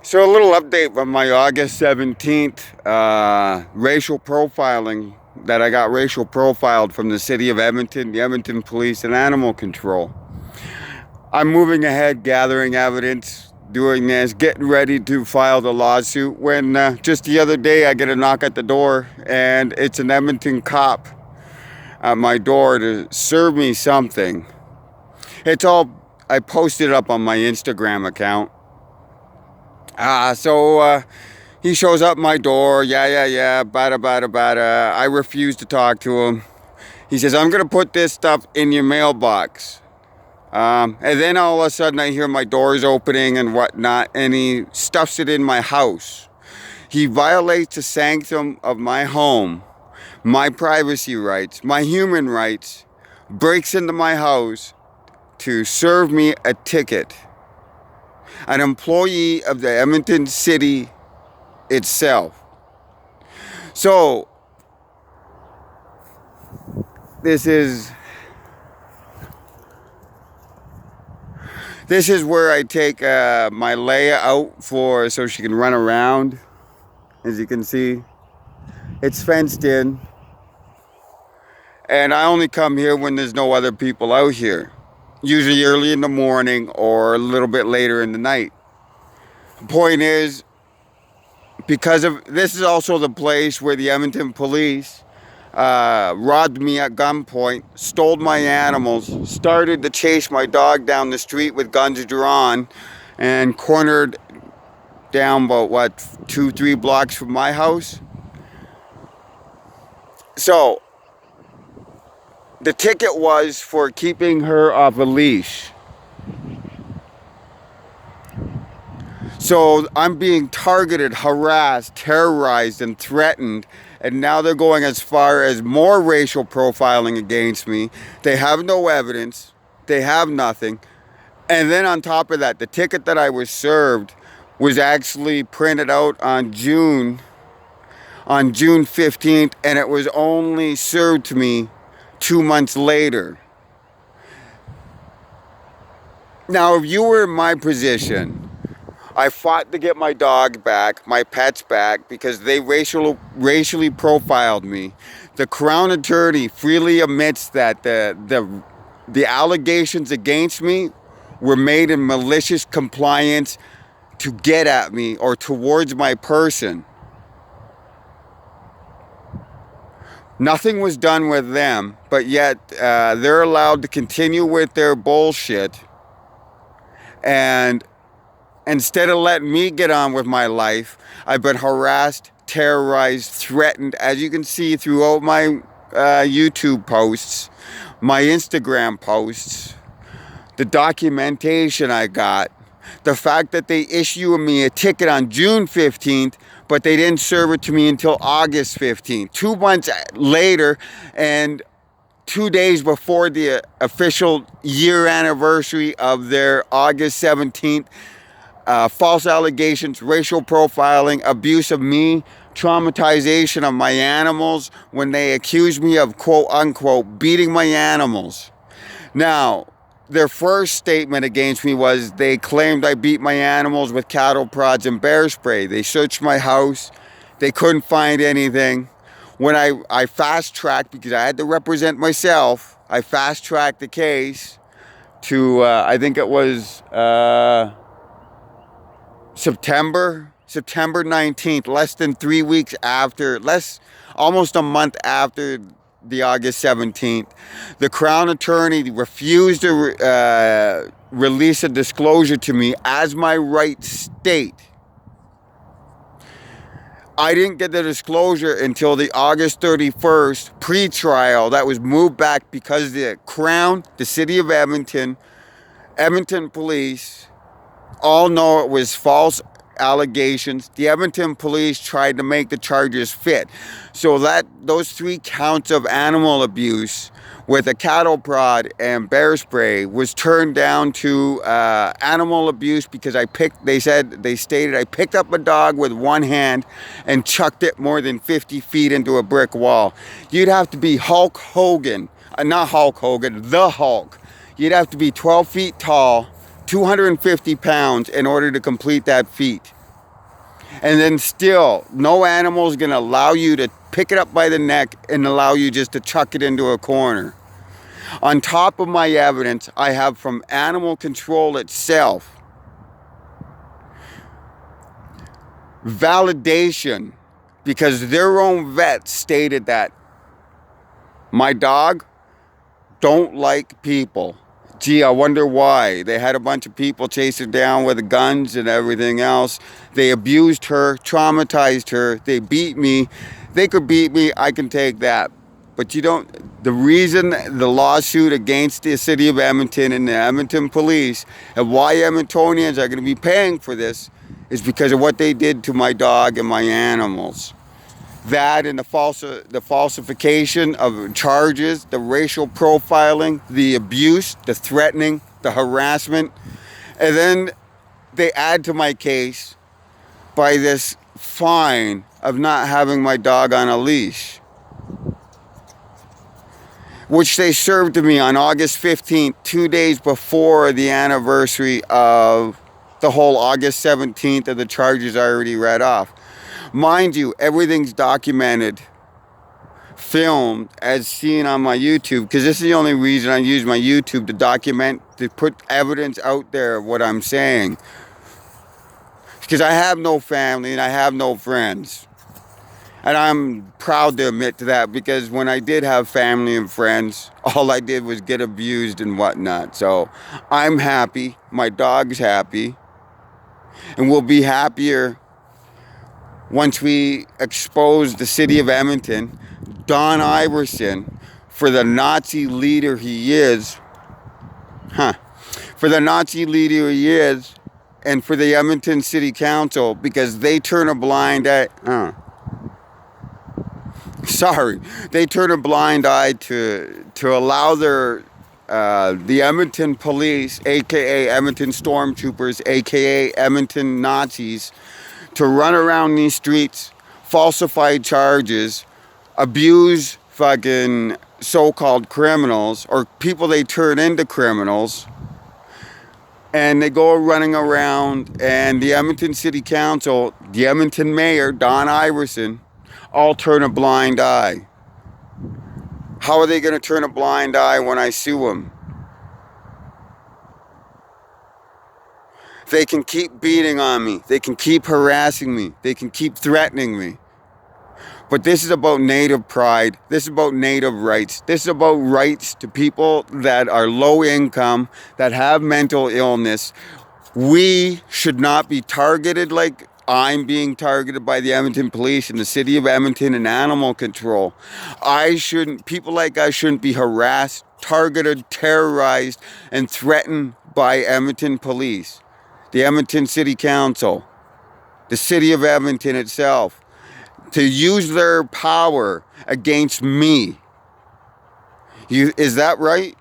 So a little update from my August 17th racial profiling that I got racial profiled from the city of Edmonton, the Edmonton Police and Animal Control. I'm moving ahead, gathering evidence, doing this, getting ready to file the lawsuit when just the other day I get a knock at the door and it's an Edmonton cop at my door to serve me something. I posted it up on my Instagram account. So he shows up my door, bada, bada, bada. I refuse to talk to him. He says, I'm going to put this stuff in your mailbox. And then all of a sudden I hear my doors opening and whatnot, and he stuffs it in my house. He violates the sanctum of my home, my privacy rights, my human rights, breaks into my house to serve me a ticket. An employee of the Edmonton city itself. So, this is where I take my Leia out so she can run around. As you can see, it's fenced in. And I only come here when there's no other people out here. Usually early in the morning or a little bit later in the night. The point is, this is also the place where the Edmonton police robbed me at gunpoint, stole my animals, started to chase my dog down the street with guns drawn, and cornered down about 2-3 blocks from my house. So the ticket was for keeping her off a leash. So I'm being targeted, harassed, terrorized, and threatened. And now they're going as far as more racial profiling against me. They have no evidence. They have nothing. And then on top of that, the ticket that I was served was actually printed out on June 15th. And it was only served to me 2 months later. Now, if you were in my position, I fought to get my dog back, my pets back, because they racially profiled me. The Crown Attorney freely admits that the allegations against me were made in malicious compliance to get at me or towards my person. Nothing was done with them, but yet they're allowed to continue with their bullshit. And instead of letting me get on with my life, I've been harassed, terrorized, threatened, as you can see throughout my YouTube posts, my Instagram posts, the documentation I got, the fact that they issued me a ticket on June 15th, but they didn't serve it to me until August 15th. 2 months later, and 2 days before the official year anniversary of their August 17th, false allegations, racial profiling, abuse of me, traumatization of my animals when they accused me of quote unquote beating my animals. Now, their first statement against me was they claimed I beat my animals with cattle prods and bear spray. They searched my house. They couldn't find anything. When I fast-tracked, because I had to represent myself, I fast-tracked the case to, I think it was September 19th, less than 3 weeks after, almost a month after the August 17th. The Crown Attorney refused to release a disclosure to me as my rights state. I didn't get the disclosure until the August 31st pre-trial that was moved back because the Crown, the city of Edmonton, Edmonton police, all know it was false allegations. The Edmonton police tried to make the charges fit. So those 3 counts of animal abuse with a cattle prod and bear spray was turned down to animal abuse because they stated I picked up a dog with one hand and chucked it more than 50 feet into a brick wall. You'd have to be Hulk Hogan, not Hulk Hogan, the Hulk. You'd have to be 12 feet tall, 250 pounds in order to complete that feat. And then still, no animal is going to allow you to pick it up by the neck and allow you just to chuck it into a corner. On top of my evidence, I have from animal control itself validation, because their own vet stated that my dog don't like people. Gee, I wonder why. They had a bunch of people chase her down with guns and everything else. They abused her, traumatized her. They beat me. They could beat me. I can take that. But you don't. The reason the lawsuit against the city of Edmonton and the Edmonton police, and why Edmontonians are going to be paying for this, is because of what they did to my dog and my animals. That and the falsification of charges, the racial profiling, the abuse, the threatening, the harassment. And then they add to my case by this fine of not having my dog on a leash, which they served to me on August 15th, 2 days before the anniversary of the whole August 17th of the charges I already read off. Mind you, everything's documented, filmed, as seen on my YouTube, because this is the only reason I use my YouTube, to document, to put evidence out there of what I'm saying. Because I have no family and I have no friends. And I'm proud to admit to that, because when I did have family and friends, all I did was get abused and whatnot. So I'm happy, my dog's happy, and we'll be happier once we expose the city of Edmonton, Don Iverson, for the Nazi leader he is. For the Nazi leader he is, and for the Edmonton City Council, because they turn a blind eye. They turn a blind eye to allow the Edmonton police, aka Edmonton stormtroopers, aka Edmonton Nazis, to run around these streets, falsify charges, abuse fucking so-called criminals, or people they turn into criminals, and they go running around, and the Edmonton City Council, the Edmonton Mayor, Don Iverson, all turn a blind eye. How are they going to turn a blind eye when I sue them? They can keep beating on me. They can keep harassing me. They can keep threatening me. But this is about Native pride. This is about Native rights. This is about rights to people that are low income, that have mental illness. We should not be targeted like I'm being targeted by the Edmonton police and the city of Edmonton and animal control. People like us shouldn't be harassed, targeted, terrorized, and threatened by Edmonton police, the Edmonton City Council, the city of Edmonton itself, to use their power against me. Is that right?